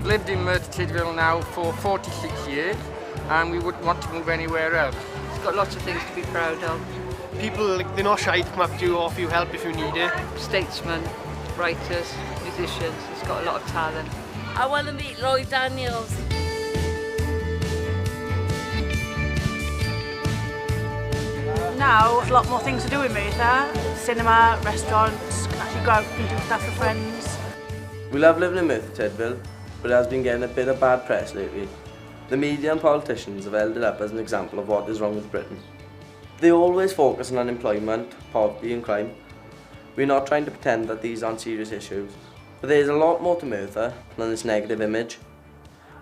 We've lived in Merthyr Tydfil now for 46 years and we wouldn't want to move anywhere else. It's got lots of things to be proud of. People, they're not shy to come up to you, offer you help if you need it. Statesmen, writers, musicians, it's got a lot of talent. I want to meet Roy Daniels. Now, there's a lot more things to do in Merthyr. Cinema, restaurants, can actually go out and do stuff with friends. We love living in Merthyr Tydfil, but it has been getting a bit of bad press lately. The media and politicians have held it up as an example of what is wrong with Britain. They always focus on unemployment, poverty and crime. We're not trying to pretend that these aren't serious issues, but there is a lot more to Merthyr than this negative image.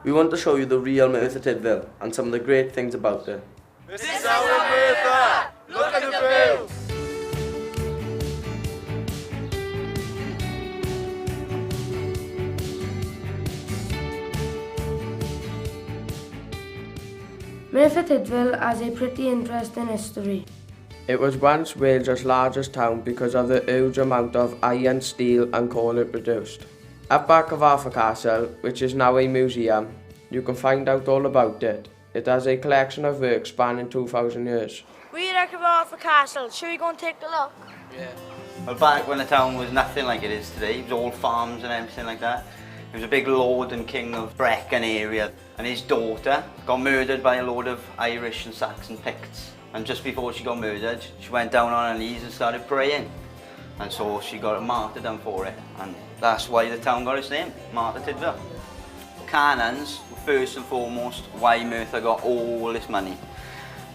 We want to show you the real Merthyr Tydfil and some of the great things about it. This is our Merthyr! Look at the view! Merthyr Tydfil has a pretty interesting history. It was once Wales's largest town because of the huge amount of iron, steel and coal it produced. At back of Arthur Castle, which is now a museum, you can find out all about it. It has a collection of works spanning 2,000 years. We reckon Arthur Castle. Should we go and take a look? Yeah. Well, back when the town was nothing like it is today, it was all farms and everything like that. He was a big lord and king of Brecon area, and his daughter got murdered by a load of Irish and Saxon Picts. And just before she got murdered, she went down on her knees and started praying. And so she got a martyrdom for it, and that's why the town got its name, Merthyr Tydfil. Cannons were first and foremost why Merthyr got all this money.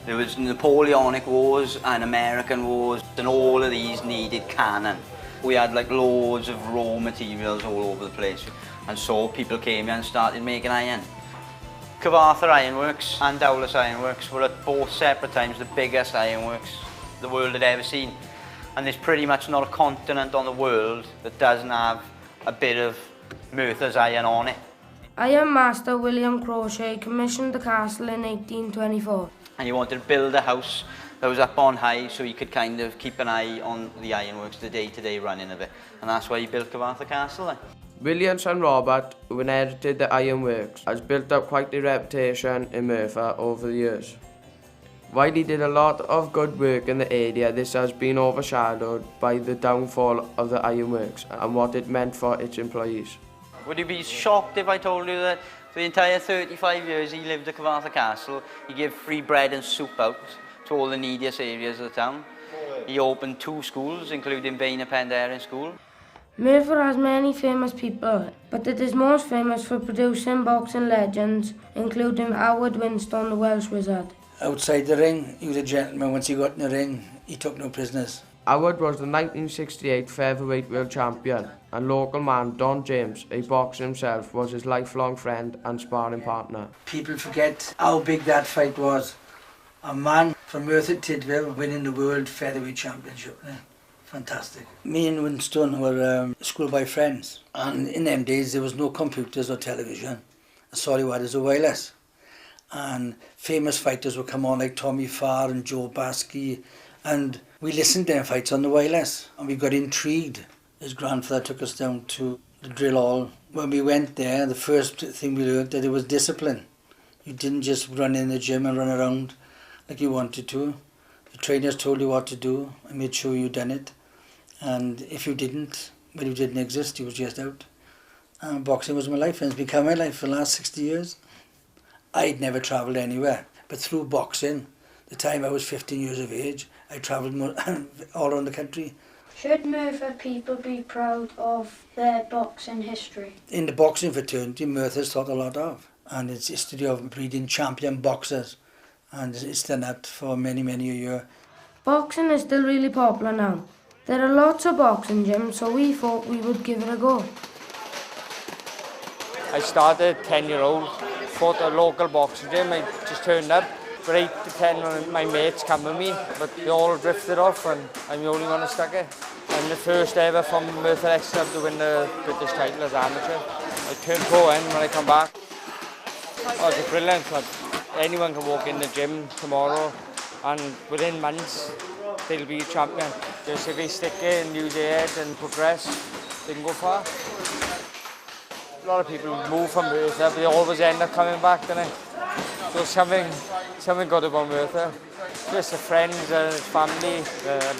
There was Napoleonic wars and American wars, and all of these needed cannon. We had like loads of raw materials all over the place, and so people came here and started making iron. Cyfarthur Ironworks and Dowlais Ironworks were at both separate times the biggest ironworks the world had ever seen. And there's pretty much not a continent on the world that doesn't have a bit of Merthyr's iron on it. Iron Master William Crochet commissioned the castle in 1824. And he wanted to build a house that was up on high so he could kind of keep an eye on the ironworks, the day-to-day running of it. And that's why he built Cyfarthur Castle then. William's son Robert, who inherited the ironworks, has built up quite a reputation in Merthyr over the years. While he did a lot of good work in the area, this has been overshadowed by the downfall of the ironworks and what it meant for its employees. Would you be shocked if I told you that for the entire 35 years he lived at Cyfarthur Castle, he gave free bread and soup out to all the neediest areas of the town? He opened 2 schools, including Vaina Penderyn School. Merthyr has many famous people, but it is most famous for producing boxing legends, including Howard Winstone, the Welsh wizard. Outside the ring, he was a gentleman. Once he got in the ring, he took no prisoners. Howard was the 1968 featherweight world champion, and local man Don James, a boxer himself, was his lifelong friend and sparring partner. People forget how big that fight was. A man from Merthyr Tydfil winning the world featherweight championship. Fantastic. Me and Winston were schoolboy friends, and in them days there was no computers or television. That's all you had was a wireless. And famous fighters would come on like Tommy Farr and Joe Baskey, and we listened to their fights on the wireless, and we got intrigued. His grandfather took us down to the drill hall. When we went there, the first thing we learned that it was discipline. You didn't just run in the gym and run around like you wanted to. The trainers told you what to do and made sure you done it. And if you didn't, well, you didn't exist, you was just out. Boxing was my life, and it's become my life for the last 60 years. I'd never travelled anywhere, but through boxing, the time I was 15 years of age, I travelled all around the country. Should Merthyr people be proud of their boxing history? In the boxing fraternity, Merthyr's thought a lot of, and it's history of breeding champion boxers, and it's done that for many, many a year. Boxing is still really popular now. There are lots of boxing gyms, so we thought we would give it a go. I started 10-year-old, fought a local boxing gym. I just turned up. For 8 to 10 of my mates come with me, but they all drifted off and I'm the only one who stuck it. I'm the first ever from Merthyr X Club to win the British title as amateur. I turned pro when I come back. Oh, it's a brilliant club. Anyone can walk in the gym tomorrow and within months they'll be a champion. Just if they stick it and use their head and progress, they can go far. A lot of people move from Merthyr, but they always end up coming back, don't they? So something good about Merthyr. Just the friends, family,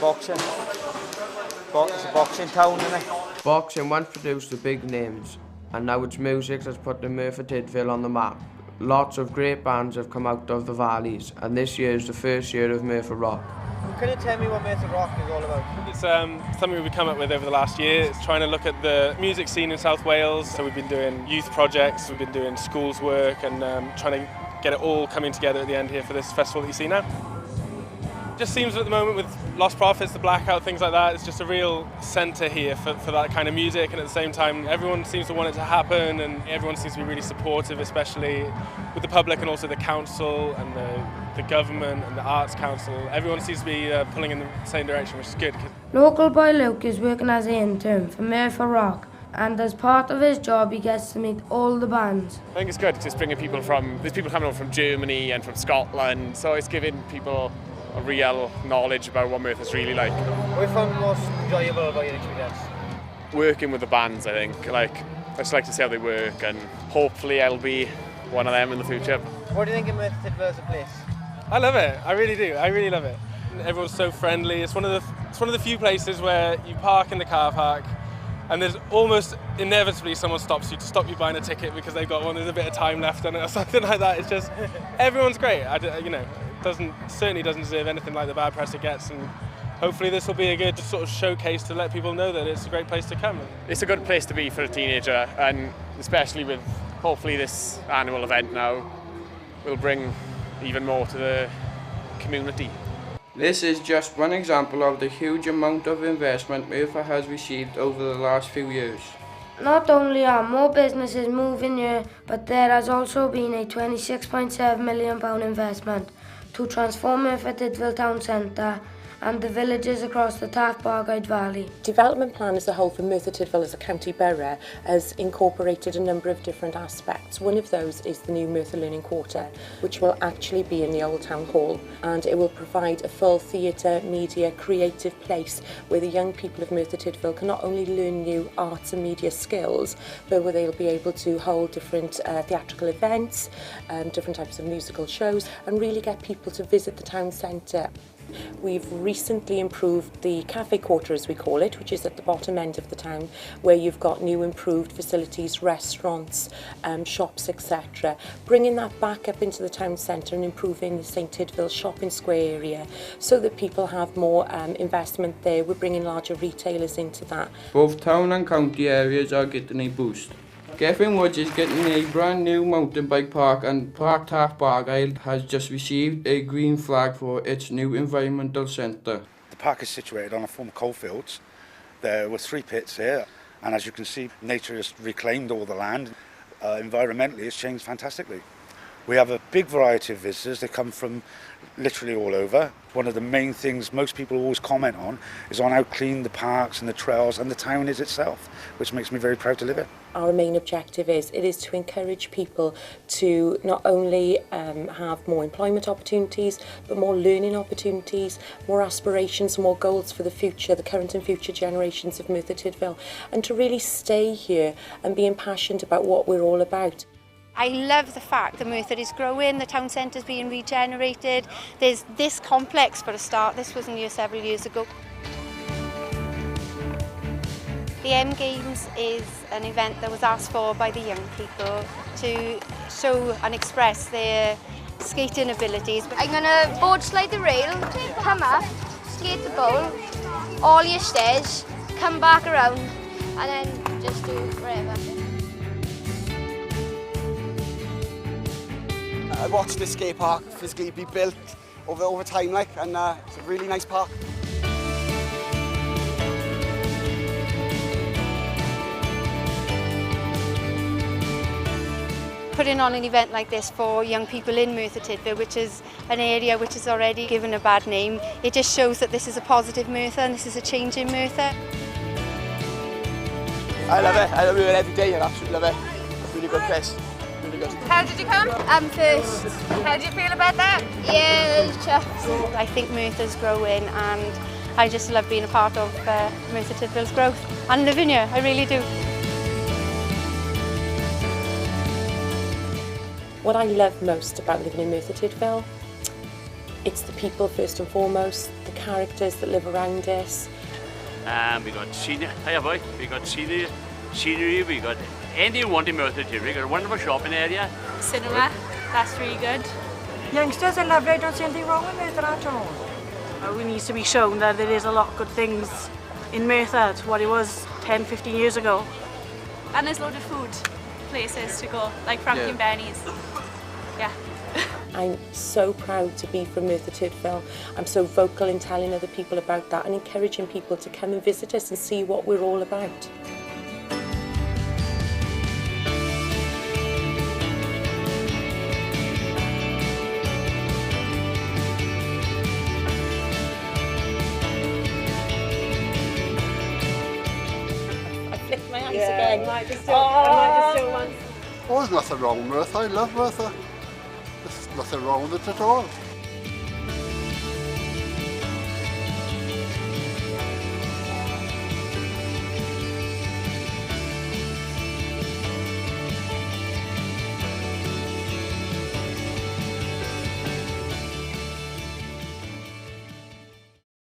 boxing. It's a boxing town, isn't it? Boxing once produced the big names, and now it's music that's put the Merthyr Tydfil on the map. Lots of great bands have come out of the valleys, and this year is the first year of Merthyr Rock. Can you tell me what Merthyr Rock is all about? It's something we've come up with over the last year. It's trying to look at the music scene in South Wales. So we've been doing youth projects, we've been doing schools work, and trying to get it all coming together at the end here for this festival that you see now. It just seems at the moment with Lost Prophets, the Blackout, things like that, it's just a real centre here for that kind of music, and at the same time everyone seems to want it to happen, and everyone seems to be really supportive, especially with the public and also the council and the government and the Arts Council. Everyone seems to be pulling in the same direction, which is good. Local boy Luke is working as an intern for Merthyr Rock, and as part of his job he gets to meet all the bands. I think it's good just bringing people there's people coming over from Germany and from Scotland, so it's giving people a real knowledge about what Merthyr's really like. What have you found most enjoyable about your experience? Working with the bands, I think. I just like to see how they work, and hopefully I'll be one of them in the future. What do you think of Merthyr Tydfil as a place? I love it. I really do. I really love it. Everyone's so friendly. It's one of the few places where you park in the car park, and there's almost inevitably someone stops you to stop you buying a ticket because they've got one. There's a bit of time left on it or something like that. It's just everyone's great. Certainly doesn't deserve anything like the bad press it gets, and hopefully this will be a good sort of showcase to let people know that it's a great place to come. It's a good place to be for a teenager, and especially with hopefully this annual event now will bring even more to the community. This is just one example of the huge amount of investment Merthyr has received over the last few years. Not only are more businesses moving here, but there has also been a £26.7 million investment to transform Merthyr Tydfil town centre and the villages across the Tydfil Valley. Development plan as a whole for Merthyr Tydfil as a county borough has incorporated a number of different aspects. One of those is the new Merthyr Learning Quarter, which will actually be in the old town hall, and it will provide a full theatre, media, creative place where the young people of Merthyr Tydfil can not only learn new arts and media skills, but where they'll be able to hold different theatrical events, different types of musical shows, and really get people to visit the town centre. We've recently improved the cafe quarter, as we call it, which is at the bottom end of the town, where you've got new improved facilities, restaurants, shops, etc. Bringing that back up into the town centre and improving the St Tydfil shopping square area so that people have more investment there. We're bringing larger retailers into that. Both town and county areas are getting a boost. Gethin Woods is getting a brand new mountain bike park, and Park Tydfil has just received a green flag for its new environmental centre. The park is situated on a former coalfields. There were 3 pits here, and as you can see, nature has reclaimed all the land. Environmentally, it's changed fantastically. We have a big variety of visitors. They come from literally all over. One of the main things most people always comment on is on how clean the parks and the trails and the town is itself, which makes me very proud to live it. Our main objective is to encourage people to not only have more employment opportunities, but more learning opportunities, more aspirations, more goals for the future, the current and future generations of Merthyr Tydfil, and to really stay here and be impassioned about what we're all about. I love the fact that Merthyr is growing, the town centre is being regenerated. There's this complex for a start. This wasn't here several years ago. The M Games is an event that was asked for by the young people to show and express their skating abilities. I'm going to board slide the rail, come up, skate the bowl, all your stairs, come back around, and then just do whatever. I watched this skate park physically be built over time, and it's a really nice park. Putting on an event like this for young people in Merthyr Tydfil, which is an area which is already given a bad name, it just shows that this is a positive Merthyr and this is a change in Merthyr. I love it. I love it every day. I absolutely love it. It's a really good place. Really good. How did you come? First. How do you feel about that? Yeah, it's chuffed. I think Merthyr's growing, and I just love being a part of Merthyr Tydfil's growth and living here. I really do. What I love most about living in Merthyr Tydfil, it's the people first and foremost, the characters that live around us. We got scenery, we got scenery, we got anything you want in Merthyr Tydfil. We got a wonderful shopping area. Cinema, that's really good. Youngsters are lovely, I don't see anything wrong with Merthyr at all. We need to be shown that there is a lot of good things in Merthyr to what it was 10, 15 years ago. And there's loads of food places to go, like Frankie and Benny's. Yeah. I'm so proud to be from Merthyr Tydfil. I'm so vocal in telling other people about that and encouraging people to come and visit us and see what we're all about. Again. I might just do one. Oh, there's nothing wrong with Merthyr. I love Merthyr. There's nothing wrong with it at all.